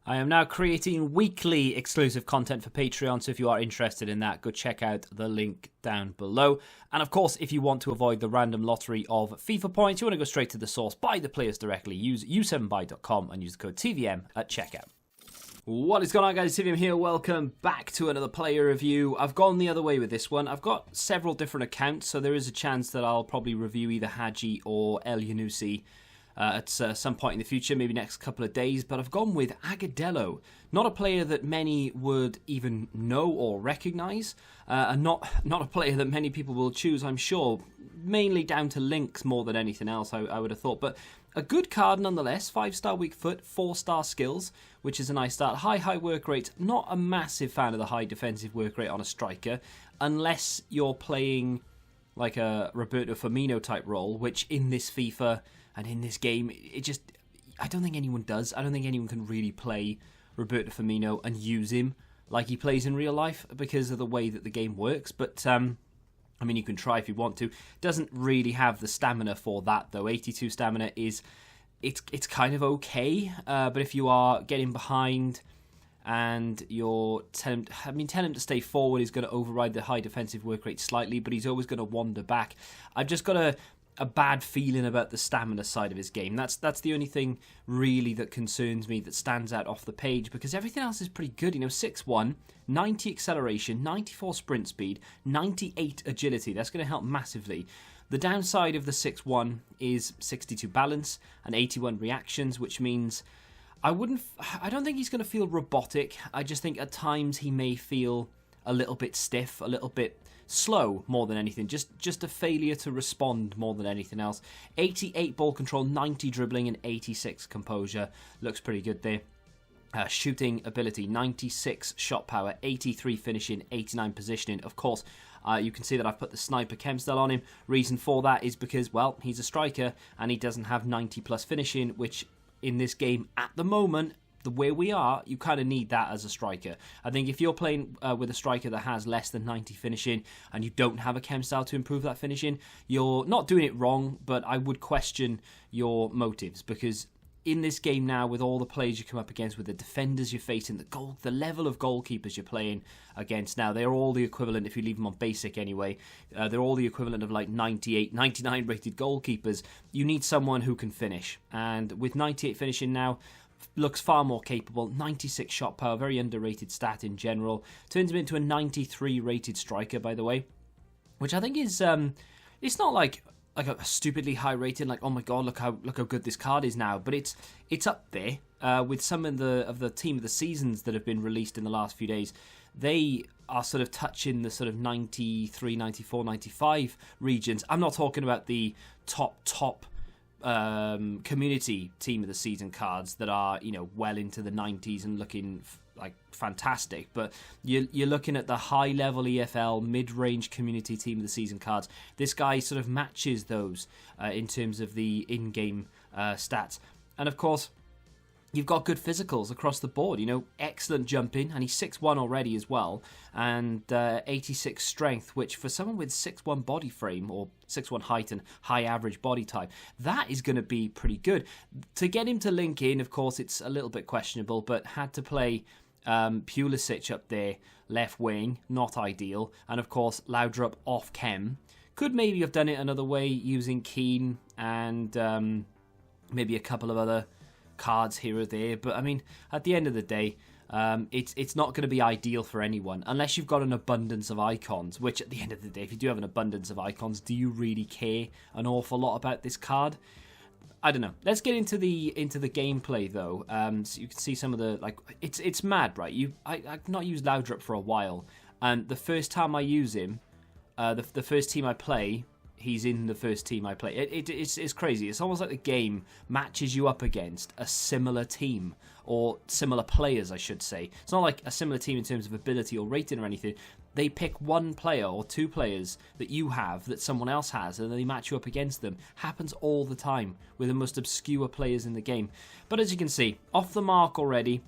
I am now creating weekly exclusive content for Patreon, so if you are interested in that, go check out the link down below. And of course, if you want to avoid the random lottery of FIFA points, you want to go straight to the source, buy the players directly, use u7buy.com and use the code TVM at checkout. What is going on, guys? TVM here. Welcome back to another player review. I've gone the other way with this one. I've got several different accounts, so there is a chance that I'll probably review either Haji or El Yunusi at some point in the future, maybe next couple of days. But I've gone with Agudelo, not a player that many would even know or recognise, and not a player that many people will choose, I'm sure, mainly down to links more than anything else, I would have thought. But a good card nonetheless. 5-star weak foot, 4-star skills, which is a nice start. High work rate. Not a massive fan of the high defensive work rate on a striker, unless you're playing like a Roberto Firmino type role, which in this FIFA and in this game, I don't think anyone does. I don't think anyone can really play Roberto Firmino and use him like he plays in real life because of the way that the game works. But I mean, you can try if you want to. Doesn't really have the stamina for that, though. 82 stamina is, it's kind of okay. But if you are getting behind and you're telling him to stay forward, he's going to override the high defensive work rate slightly, but he's always going to wander back. I've just got a bad feeling about the stamina side of his game. That's the only thing really that concerns me, that stands out off the page, because everything else is pretty good. 6'1", 90 acceleration, 94 sprint speed, 98 agility. That's going to help massively. The downside of the 6'1" is 62 balance and 81 reactions, which means I don't think he's going to feel robotic. I just think at times he may feel a little bit stiff, a little bit slow more than anything, just a failure to respond more than anything else. 88 ball control, 90 dribbling and 86 composure. Looks pretty good there. Shooting ability, 96 shot power, 83 finishing, 89 positioning. Of course, you can see that I've put the sniper chem style on him. Reason for that is because, well, he's a striker and he doesn't have 90 plus finishing, which in this game at the moment, the way we are, you kind of need that as a striker. I think if you're playing with a striker that has less than 90 finishing and you don't have a chem style to improve that finishing, you're not doing it wrong, but I would question your motives, because in this game now, with all the players you come up against, with the defenders you're facing, the level of goalkeepers you're playing against now, they're all the equivalent, if you leave them on basic anyway, they're all the equivalent of like 98, 99 rated goalkeepers. You need someone who can finish, and with 98 finishing now, looks far more capable. 96 shot power, very underrated stat in general. Turns him into a 93 rated striker, by the way, which I think is it's not like a stupidly high rating, like, oh my god, look how good this card is now, but it's up there with some of the team of the seasons that have been released in the last few days. They are sort of touching the sort of 93, 94, 95 regions. I'm not talking about the top community team of the season cards that are, well into the 90s and looking like fantastic, but you're looking at the high level EFL mid-range community team of the season cards. This guy sort of matches those in terms of the in-game stats, and of course you've got good physicals across the board. Excellent jumping, and he's 6'1" already as well, and 86 strength, which for someone with 6'1" body frame, or 6'1" height and high average body type, that is going to be pretty good. To get him to link in, of course, it's a little bit questionable, but had to play Pulisic up there, left wing, not ideal, and of course Laudrup off chem. Could maybe have done it another way using Keane and maybe a couple of other cards here or there, but I mean, at the end of the day, it's not going to be ideal for anyone unless you've got an abundance of icons, which at the end of the day, if you do have an abundance of icons, do you really care an awful lot about this card? I don't know. Let's get into the gameplay though. So you can see some of the, like, it's mad, right? I've not used Laudrup for a while, and the first time I use him, the first team I play, he's in the first team I play. It's crazy. It's almost like the game matches you up against a similar team, or similar players, I should say. It's not like a similar team in terms of ability or rating or anything. They pick one player or two players that you have that someone else has, and then they match you up against them. Happens all the time with the most obscure players in the game. But as you can see, off the mark already.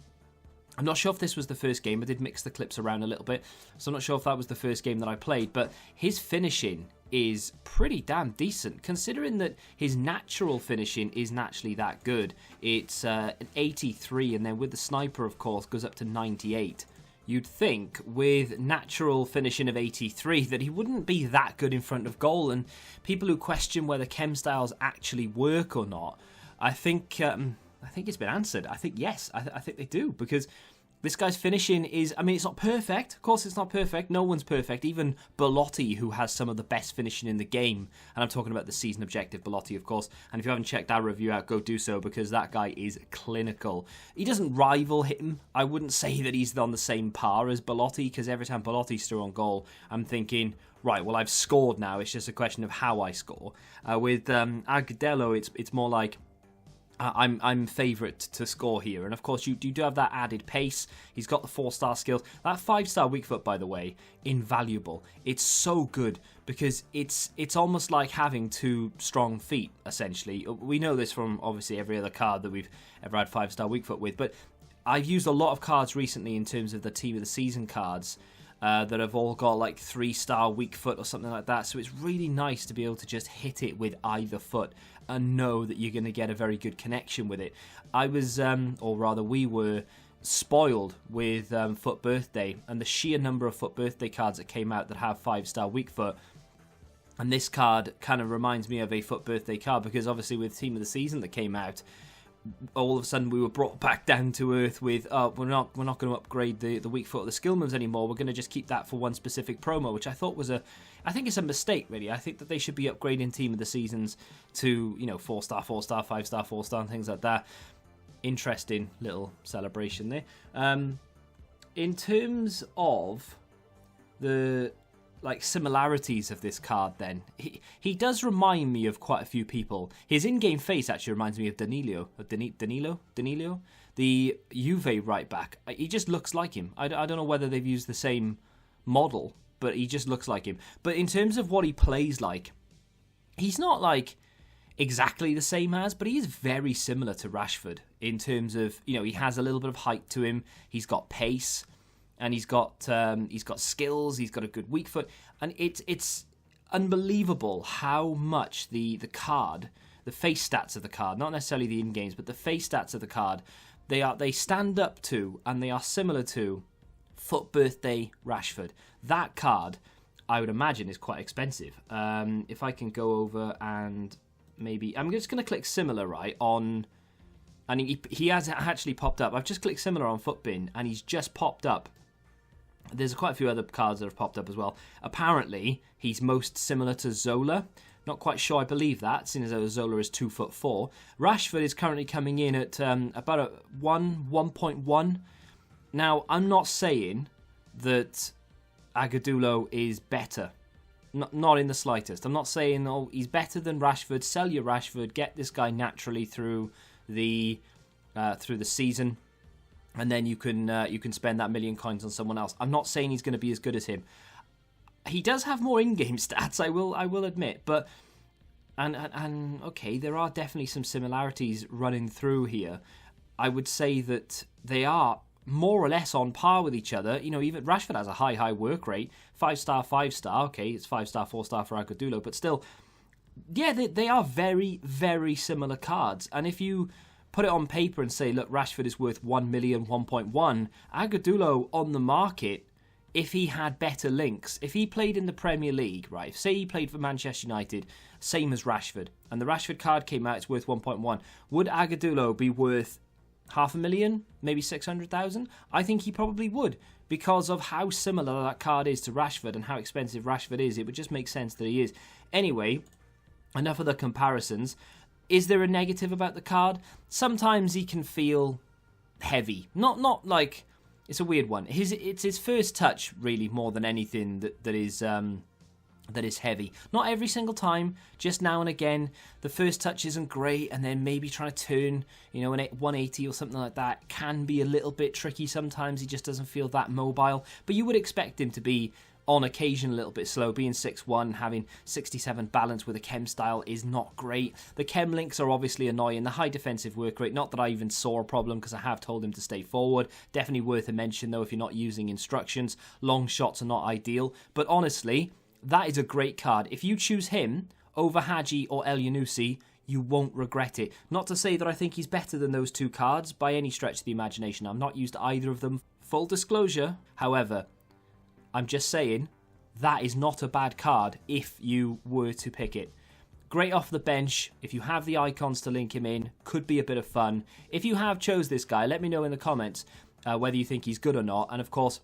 I'm not sure if this was the first game. I did mix the clips around a little bit, so I'm not sure if that was the first game that I played, but his finishing is pretty damn decent, considering that his natural finishing isn't actually that good. It's an 83, and then with the sniper, of course, goes up to 98. You'd think with natural finishing of 83 that he wouldn't be that good in front of goal, and people who question whether chem styles actually work or not, I think it's been answered. I think yes, I think they do, because this guy's finishing is, I mean, it's not perfect. Of course, it's not perfect. No one's perfect. Even Belotti, who has some of the best finishing in the game. And I'm talking about the season objective Belotti, of course. And if you haven't checked our review out, go do so, because that guy is clinical. He doesn't rival him. I wouldn't say that he's on the same par as Belotti, because every time Belotti's through on goal, I'm thinking, right, well, I've scored now. It's just a question of how I score. With Agudelo, it's more like, I'm favourite to score here. And of course, you do have that added pace. He's got the 4-star skills. That 5-star weak foot, by the way, invaluable. It's so good because it's almost like having 2 strong feet, essentially. We know this from, obviously, every other card that we've ever had 5-star weak foot with. But I've used a lot of cards recently in terms of the Team of the Season cards that have all got like 3-star weak foot or something like that. So it's really nice to be able to just hit it with either foot and know that you're going to get a very good connection with it. I was, or rather we were, spoiled with Foot Birthday, and the sheer number of Foot Birthday cards that came out that have 5-star weak foot. And this card kind of reminds me of a Foot Birthday card, because obviously with Team of the Season that came out, all of a sudden we were brought back down to earth with we're not going to upgrade the weak foot or the skill moves anymore. We're going to just keep that for one specific promo, which I thought was I think it's a mistake, really. I think that they should be upgrading Team of the Seasons to 4-star, 4-star, 5-star, 4-star and things like that. Interesting little celebration there. In terms of the similarities of this card, then he does remind me of quite a few people. His in-game face actually reminds me of Danilo, the Juve right back. He just looks like him. I don't know whether they've used the same model, but he just looks like him. But in terms of what he plays like, he's not like exactly the same as, but he is very similar to Rashford in terms of, he has a little bit of height to him. He's got pace. And he's got skills. He's got a good weak foot, and it's unbelievable how much the card, the face stats of the card, not necessarily the in games, but the face stats of the card, they stand up to and they are similar to Foot Birthday Rashford. That card, I would imagine, is quite expensive. If I can go over and maybe I'm just going to click similar right on. And he has actually popped up. I've just clicked similar on Footbin, and he's just popped up. There's quite a few other cards that have popped up as well. Apparently, he's most similar to Zola. Not quite sure I believe that, seeing as though Zola is 2'4". Rashford is currently coming in at about a 1.1. Now, I'm not saying that Agudelo is better. Not in the slightest. I'm not saying, he's better than Rashford. Sell your Rashford. Get this guy naturally through the season. And then you can spend that million coins on someone else. I'm not saying he's going to be as good as him. He does have more in-game stats, I will admit, but and okay, there are definitely some similarities running through here. I would say that they are more or less on par with each other. Even Rashford has a high work rate, 5-star, 5-star. Okay, it's 5-star, 4-star for Agudelo, but still, yeah, they are very, very similar cards. And if you put it on paper and say, look, Rashford is worth 1 million, 1.1. Agudelo on the market, if he had better links, if he played in the Premier League, right, say he played for Manchester United, same as Rashford, and the Rashford card came out, it's worth 1.1, would Agudelo be worth 500,000, maybe 600,000? I think he probably would, because of how similar that card is to Rashford and how expensive Rashford is. It would just make sense that he is. Anyway, enough of the comparisons. Is there a negative about the card? Sometimes he can feel heavy. Not like, it's a weird one. It's his first touch, really, more than anything that is heavy. Not every single time, just now and again. The first touch isn't great, and then maybe trying to turn, an 180 or something like that can be a little bit tricky sometimes. He just doesn't feel that mobile. But you would expect him to be, on occasion, a little bit slow. Being 6'1", having 67 balance with a chem style is not great. The chem links are obviously annoying. The high defensive work rate, not that I even saw a problem, because I have told him to stay forward. Definitely worth a mention, though, if you're not using instructions. Long shots are not ideal. But honestly, That is a great card. If you choose him over Hadji or El Yunusi, you won't regret it. Not to say that I think he's better than those two cards by any stretch of the imagination. I've not used either of them, full disclosure. However, I'm just saying that is not a bad card if you were to pick it. Great off the bench. If you have the icons to link him in, could be a bit of fun. If you have chose this guy, let me know in the comments whether you think he's good or not. And of course,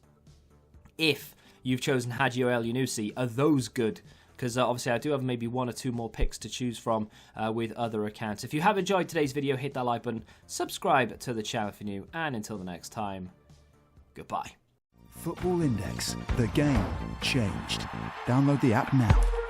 if you've chosen Hadji or El Yunusi, are those good? Because obviously I do have maybe 1 or 2 more picks to choose from with other accounts. If you have enjoyed today's video, hit that like button, subscribe to the channel if you're new, and until the next time, goodbye. Football Index, the game changed. Download the app now.